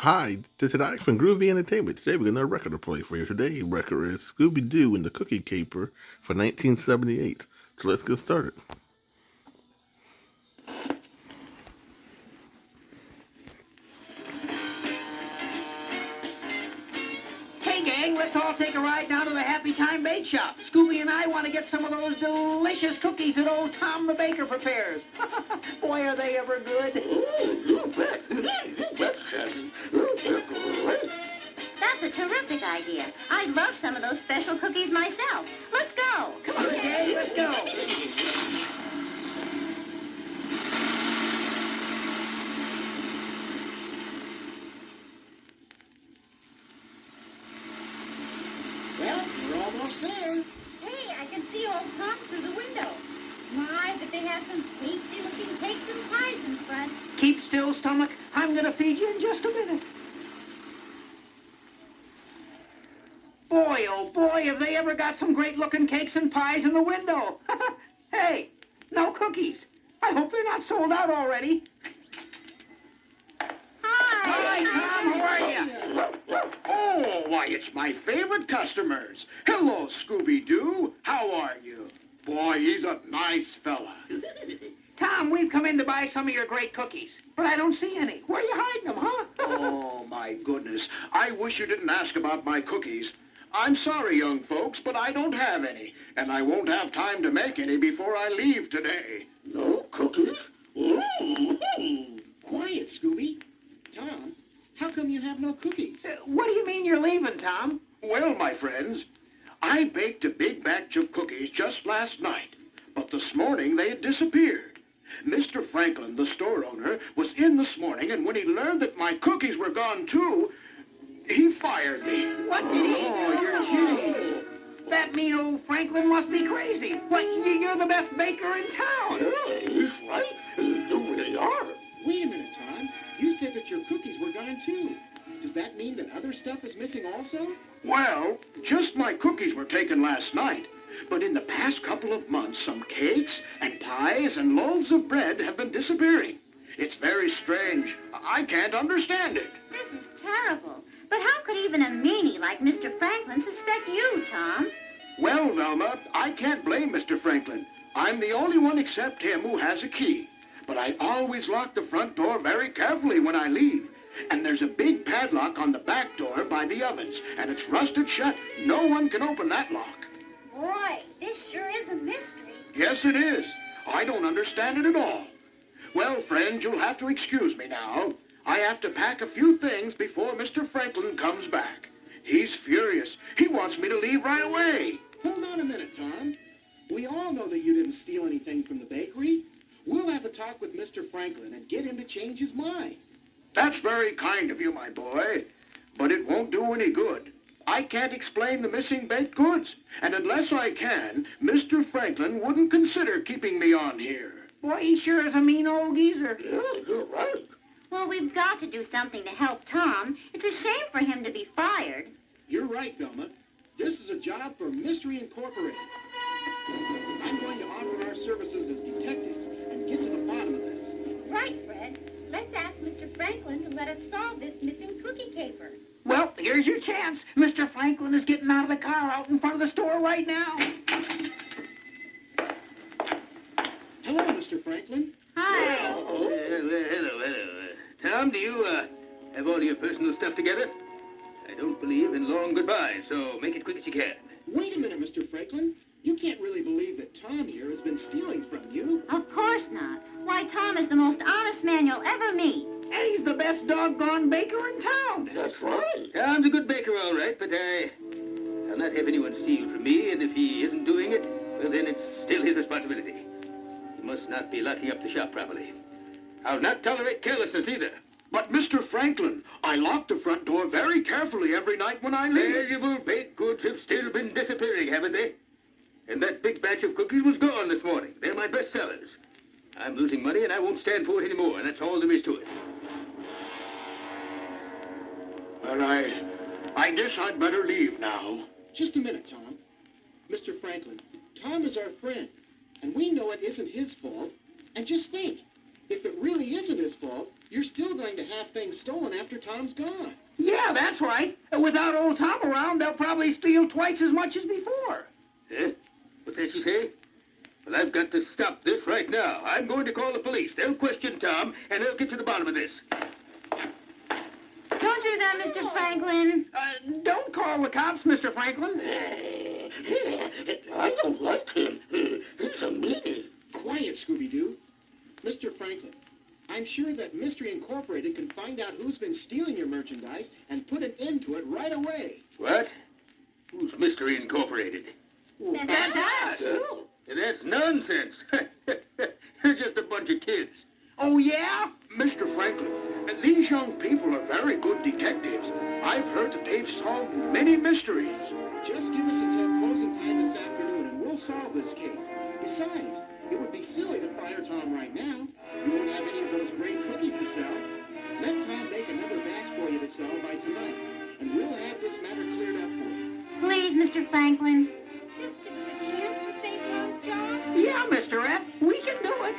Hi, this is Alex from Groovy Entertainment. Today we're going to record to play for you. Today's record is Scooby-Doo and the Cookie Caper for 1978. So let's get started. Hey gang, let's all take a ride down to the Happy Time Bake Shop. Scooby and I want to get some of those delicious cookies that old Tom the Baker prepares. Boy, are they ever good. That's a terrific idea. I'd love some of those special cookies myself. Let's go. Come on, gang, let's go. Well, we're almost there. Hey, I can see old Tom through the window. My, but they have some tasty-looking cakes and pies in front. Keep still, stomach. I'm going to feed you in just a minute. Boy, oh boy, have they ever got some great-looking cakes and pies in the window. Hey, no cookies. I hope they're not sold out already. Hi. Hi, Tom. How are you? Oh, why, it's my favorite customers. Hello, Scooby-Doo. How are you? Boy, he's a nice fella. Tom, we've come in to buy some of your great cookies, but I don't see any. Where are you hiding them, huh? Oh, my goodness. I wish you didn't ask about my cookies. I'm sorry, young folks, but I don't have any, and I won't have time to make any before I leave today. No cookies? Quiet, Scooby. Tom, how come you have no cookies? What do you mean you're leaving, Tom? Well, my friends, I baked a big batch of cookies just last night, but this morning they had disappeared. Mr. Franklin, the store owner, was in this morning, and when he learned that my cookies were gone too, he fired me. What did he do? Oh, you're kidding. That mean old Franklin must be crazy. What, you're the best baker in town. He's right. You really are. Wait a minute, Tom. You said that your cookies were gone too. Does that mean that other stuff is missing also? Well, just my cookies were taken last night. But in the past couple of months, some cakes and pies and loaves of bread have been disappearing. It's very strange. I can't understand it. This is terrible. But how could even a meanie like Mr. Franklin suspect you, Tom? Well, Velma, I can't blame Mr. Franklin. I'm the only one except him who has a key. But I always lock the front door very carefully when I leave. And there's a big padlock on the back door by the ovens, and it's rusted shut. No one can open that lock. Boy, this sure is a mystery. Yes, it is. I don't understand it at all. Well, friends, you'll have to excuse me now. I have to pack a few things before Mr. Franklin comes back. He's furious. He wants me to leave right away. Hold on a minute, Tom. We all know that you didn't steal anything from the bakery. We'll have a talk with Mr. Franklin and get him to change his mind. That's very kind of you, my boy. But it won't do any good. I can't explain the missing baked goods. And unless I can, Mr. Franklin wouldn't consider keeping me on here. Boy, he sure is a mean old geezer. Yeah, you're right. Well, we've got to do something to help Tom. It's a shame for him to be fired. You're right, Velma. This is a job for Mystery Incorporated. I'm going to offer our services as detectives and get to the bottom of this. Right, Fred. Let's ask Mr. Franklin to let us solve this missing cookie caper. Well, here's your chance. Mr. Franklin is getting out of the car out in front of the store right now. Hello, Mr. Franklin. Hi. Hello. Tom, do you have all your personal stuff together? I don't believe in long goodbyes, so make it quick as you can. Wait a minute, Mr. Franklin. You can't really believe that Tom here has been stealing from you. Of course not. Why, Tom is the most honest man you'll ever meet. And he's the best doggone baker in town. That's right. Tom's a good baker, all right, but I'll not have anyone steal from me, and if he isn't doing it, well, then it's still his responsibility. He must not be locking up the shop properly. I'll not tolerate carelessness either. But, Mr. Franklin, I lock the front door very carefully every night when I leave. Valuable baked goods have still been disappearing, haven't they? And that big batch of cookies was gone this morning. They're my best sellers. I'm losing money, and I won't stand for it anymore, and that's all there is to it. Well, I guess I'd better leave now. Just a minute, Tom. Mr. Franklin, Tom is our friend, and we know it isn't his fault. And just think, if it really isn't his fault, you're still going to have things stolen after Tom's gone. Yeah, that's right. Without old Tom around, they'll probably steal twice as much as before. Eh? What's that you say? Well, I've got to stop this right now. I'm going to call the police. They'll question Tom, and they'll get to the bottom of this. Don't do that, Mr. Franklin. Don't call the cops, Mr. Franklin. I don't like him. He's a meanie. Quiet, Scooby-Doo. Mr. Franklin, I'm sure that Mystery Incorporated can find out who's been stealing your merchandise and put an end to it right away. What? Who's Mystery Incorporated? That's us. Oh, That's nonsense. They're just a bunch of kids. Oh, yeah? Mr. Franklin, these young people are very good detectives. I've heard that they've solved many mysteries. Just give us until closing time this afternoon and we'll solve this case. Besides, it would be silly to fire Tom right now. You won't have any of those great cookies to sell. Let Tom bake another batch for you to sell by tonight, and we'll have this matter cleared up for you. Please, Mr. Franklin. Just give us a chance to save Tom's job. Yeah, Mr. F. We can do it.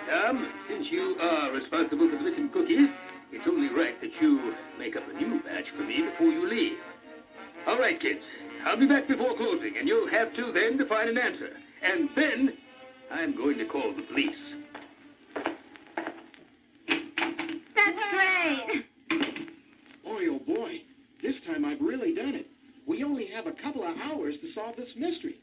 Tom, since you are responsible for the missing cookies, it's only right that you make up a new batch for me before you leave. All right, kids. I'll be back before closing, and you'll have to then to find an answer. And then I'm going to call the police. That's great. Boy, oh boy, this time I've really done it. We only have a couple of hours to solve this mystery.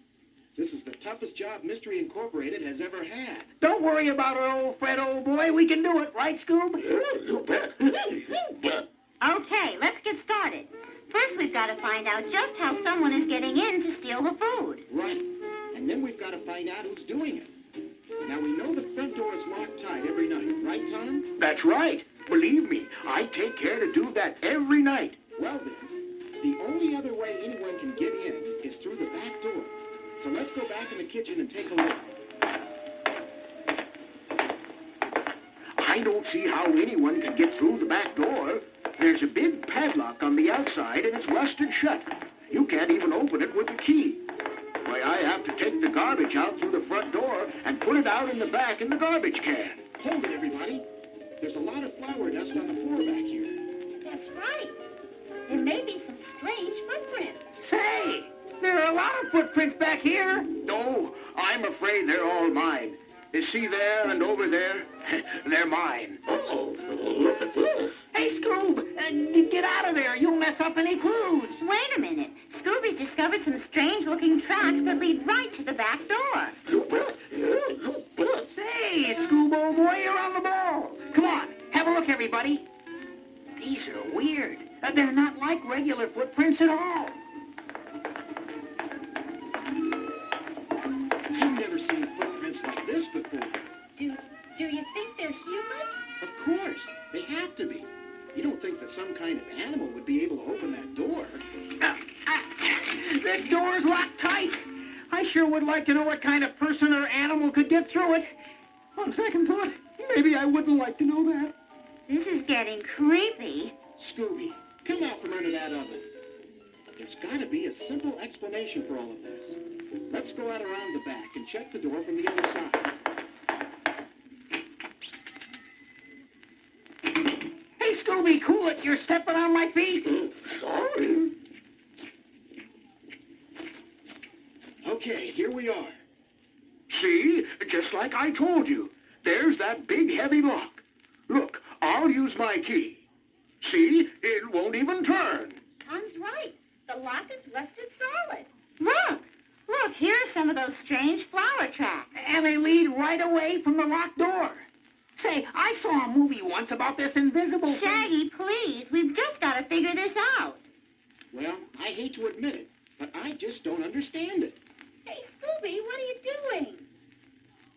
This is the toughest job Mystery Incorporated has ever had. Don't worry about it, old Fred, old boy. We can do it, right, Scoob? you bet. You bet. Okay, let's get started. First, we've got to find out just how someone is getting in to steal the food. Right. And then we've got to find out who's doing it. Now, we know the front door is locked tight every night, right, Tom? That's right. Believe me, I take care to do that every night. Well, then, the only other way anyone can get in is through the back door. So let's go back in the kitchen and take a look. I don't see how anyone can get through the back door. There's a big padlock on the outside and it's rusted shut. You can't even open it with a key. Why, I have to take the garbage out through the front door and put it out in the back in the garbage can. Hold it, everybody. There's a lot of flour dust on the floor back here. That's right. There may be some strange footprints. Say, there are a lot of footprints back here. No, I'm afraid they're all mine. You see there and over there? They're mine. Oh, look at this. Hey, Scoob, get out of there. You'll mess up any clues. Wait a minute. Scooby's discovered some strange-looking tracks that lead right to the back door. You bet. Yeah, you bet. Say, Scoob, old boy, you're on the ball. Come on, have a look, everybody. These are weird. They're not like regular footprints at all. I've never seen footprints like this before. Do you think they're human? Of course, they have to be. You don't think that some kind of animal would be able to open that door? That door's locked tight. I sure would like to know what kind of person or animal could get through it. On second thought, maybe I wouldn't like to know that. This is getting creepy. Scooby, come out from under that oven. There's got to be a simple explanation for all of this. Let's go out around the back and check the door from the other side. Hey, Scooby, cool it. You're stepping on my feet. Sorry. Okay, here we are. See? Just like I told you. There's that big heavy lock. Look, I'll use my key. See? It won't even turn. Tom's right. The lock is rusted solid. Look, here are some of those strange flower tracks. And they lead right away from the locked door. Say, I saw a movie once about this invisible thing. Shaggy, please, we've just got to figure this out. Well, I hate to admit it, but I just don't understand it. Hey, Scooby, what are you doing?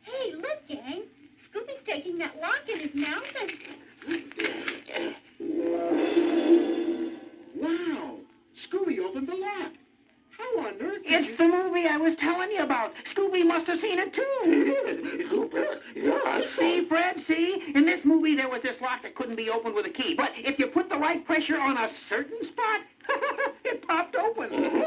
Hey, look, gang. Scooby's taking that lock in his mouth and... Wow! Scooby opened the lock. How on earth did It's the movie I was telling you about. Scooby must have seen it, too. You bet. Yeah, I saw See, it. Fred, see? In this movie, there was this lock that couldn't be opened with a key. But if you put the right pressure on a certain spot, it popped open.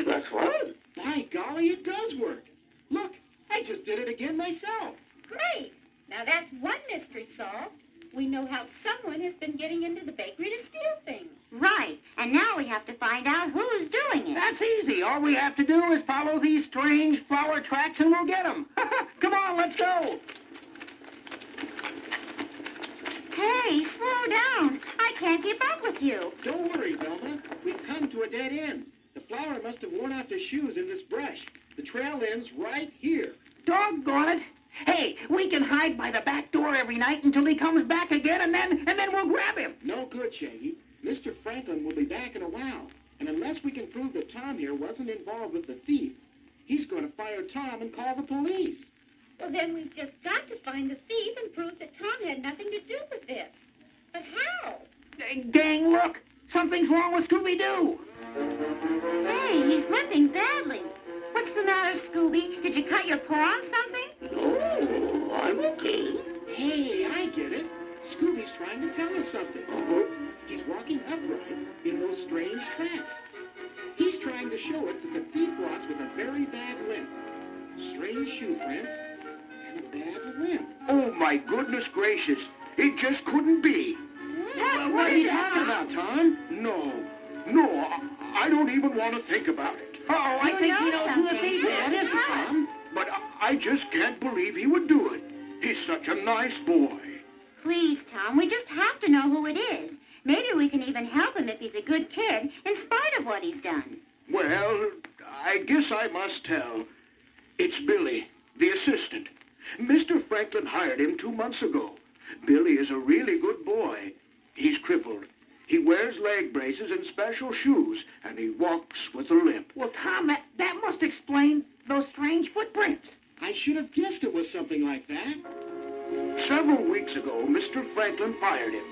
That's right. By golly, it does work. Look, I just did it again myself. Great. Now that's one mystery solved. We know how someone has been getting into the bakery to steal things. Right, and now we have to find out who's doing it. That's easy. All we have to do is follow these strange flower tracks and we'll get them. Come on, let's go. Hey, slow down. I can't keep up with you. Don't worry, Velma. We've come to a dead end. The flower must have worn off his shoes in this brush. The trail ends right here. Doggone it. Hey, we can hide by the back door every night until he comes back again, and then we'll grab him. No good, Shaggy. Mr. Franklin will be back in a while. And unless we can prove that Tom here wasn't involved with the thief, he's going to fire Tom and call the police. Well, then we've just got to find the thief and prove that Tom had nothing to do with this. But how? Gang, look. Something's wrong with Scooby-Doo. Hey, he's limping badly. What's the matter, Scooby? Did you cut your paw on something? No, I'm okay. Hey, I get it. Scooby's trying to tell us something. He's walking upright in those strange tracks. He's trying to show us that the thief walks with a very bad limp. Strange shoe prints and a bad limp. Oh, my goodness gracious. It just couldn't be. What are you talking about, Tom? No, I don't even want to think about it. Uh-oh, I think he knows who the thief is. What is it, Tom? But I just can't believe he would do it. He's such a nice boy. Please, Tom, we just have to know who it is. Maybe we can even help him if he's a good kid, in spite of what he's done. Well, I guess I must tell. It's Billy, the assistant. Mr. Franklin hired him 2 months ago. Billy is a really good boy. He's crippled. He wears leg braces and special shoes, and he walks with a limp. Well, Tom, that must explain those strange footprints. I should have guessed it was something like that. Several weeks ago, Mr. Franklin fired him.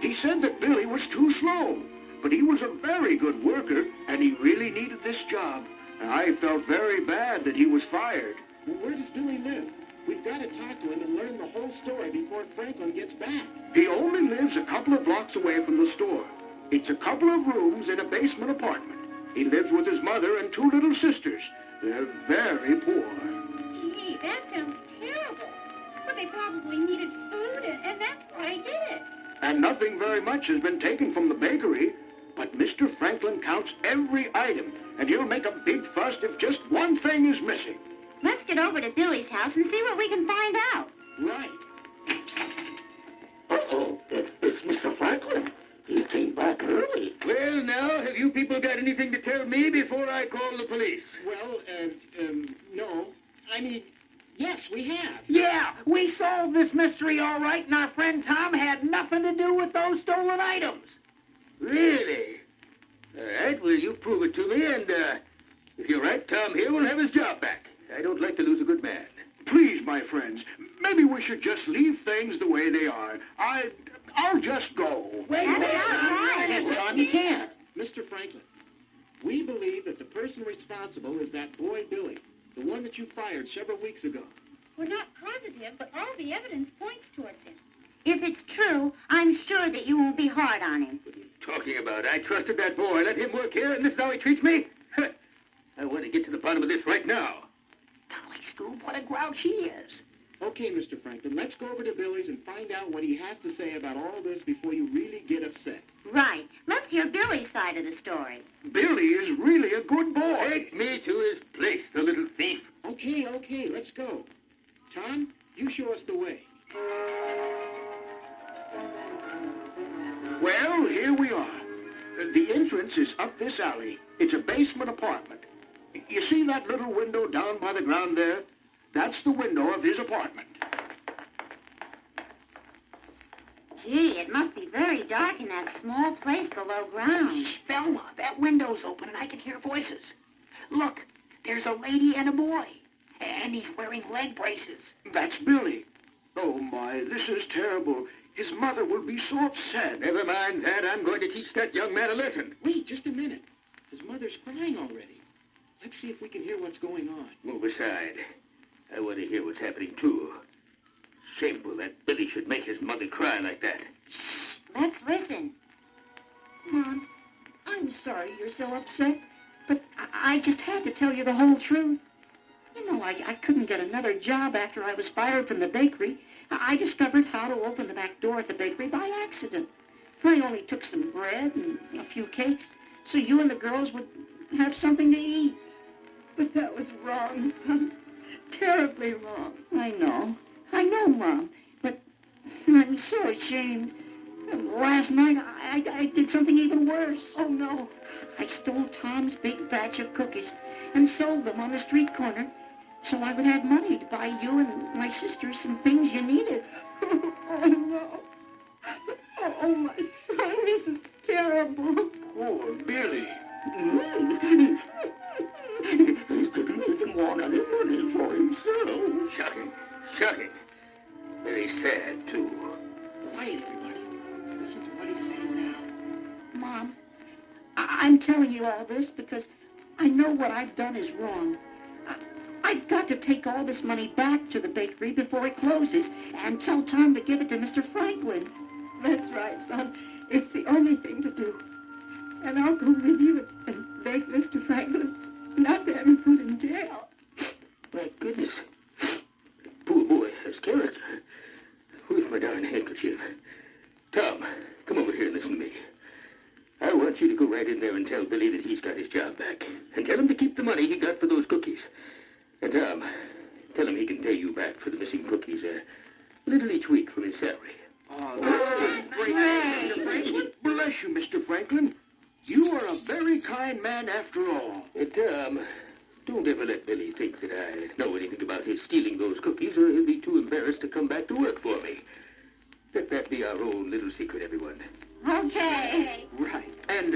He said that Billy was too slow, but he was a very good worker, and he really needed this job. I felt very bad that he was fired. Well, where does Billy live? We've got to talk to him and learn the whole story before Franklin gets back. He only lives a couple of blocks away from the store. It's a couple of rooms in a basement apartment. He lives with his mother and 2 little sisters. They're very poor. Gee, that sounds terrible. Well, they probably needed food, and that's why he did it. And nothing very much has been taken from the bakery. But Mr. Franklin counts every item, and he'll make a big fuss if just one thing is missing. Let's get over to Billy's house and see what we can find out. Right. Uh-oh, it's Mr. Franklin. He came back early. Well, now, have you people got anything to tell me before I call the police? Well, no. I mean, yes, we have. Yeah, we solved this mystery all right, and our friend Tom had nothing to do with those stolen items. Really? All right, well, you prove it to me, and if you're right, Tom here will have his job back. I don't like to lose a good man. Please, my friends, maybe we should just leave things the way they are. I'll just go. Wait, Tom, you can't. Mr. Franklin, we believe that the person responsible is that boy Billy, the one that you fired several weeks ago. We're not positive, but all the evidence points towards him. If it's true, I'm sure that you won't be hard on him. What are you talking about? I trusted that boy. Let him work here, and this is how he treats me? I want to get to the bottom of this right now. Golly, Scoob, what a grouch he is. Okay, Mr. Franklin, let's go over to Billy's and find out what he has to say about all this before you really get upset. Right. Let's hear Billy's side of the story. Billy is really a good boy. Take me to his place, the little thief. Okay, let's go. Tom, you show us the way. Well, here we are. The entrance is up this alley. It's a basement apartment. You see that little window down by the ground there? That's the window of his apartment. Gee, it must be very dark in that small place below ground. Shh, Velma, that window's open and I can hear voices. Look, there's a lady and a boy. And he's wearing leg braces. That's Billy. Oh, my, this is terrible. His mother will be so upset. Never mind that. I'm going to teach that young man a lesson. Wait, just a minute. His mother's crying already. Let's see if we can hear what's going on. Move aside. I want to hear what's happening, too. Shameful that Billy should make his mother cry like that. Let's listen. Mom, I'm sorry you're so upset, but I just had to tell you the whole truth. You I couldn't get another job after I was fired from the bakery. I discovered how to open the back door at the bakery by accident. I only took some bread and a few cakes so you and the girls would have something to eat. But that was wrong, son. Terribly wrong. I know, Mom, but I'm so ashamed. Last night, I did something even worse. Oh, no. I stole Tom's big batch of cookies and sold them on the street corner so I would have money to buy you and my sister some things you needed. Oh, no. Oh, my son, this is terrible. Poor Billy. He couldn't even want any money for himself. Shocking. Shocking. Very sad, too. Quiet, everybody. Listen to what he's saying now. Mom, I'm telling you all this because I know what I've done is wrong. I've got to take all this money back to the bakery before it closes and tell Tom to give it to Mr. Franklin. That's right, son. It's the only thing to do. And I'll go with you and beg Mr. Franklin not to have him put in jail. My goodness. Poor boy has character. Where's my darn handkerchief? Tom, come over here and listen to me. I want you to go right in there and tell Billy that he's got his job back. And tell him to keep the money he got for those cookies. And Tom, tell him he can pay you back for the missing cookies a little each week from his salary. Oh, that's just great, Mr. Franklin. Bless you, Mr. Franklin. You are a very kind man after all. Tom, don't ever let Billy think that I know anything about his stealing those cookies, or he'll be too embarrassed to come back to work for me. Let that be our own little secret, everyone. Okay. Right. And,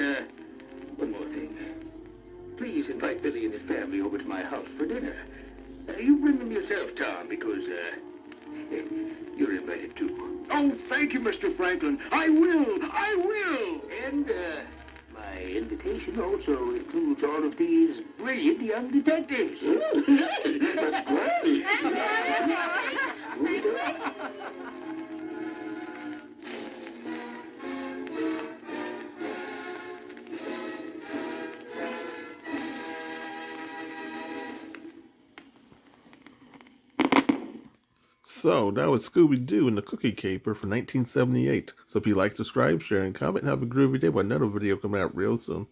one more thing. Please invite Billy and his family over to my house for dinner. You bring them yourself, Tom, because, you're invited too. Oh, thank you, Mr. Franklin. I will. And, my invitation also includes all of these brilliant young detectives. That's great. So, that was Scooby-Doo and the Cookie Caper from 1978. So if you like, subscribe, share, and comment, have a groovy day with another video coming out real soon.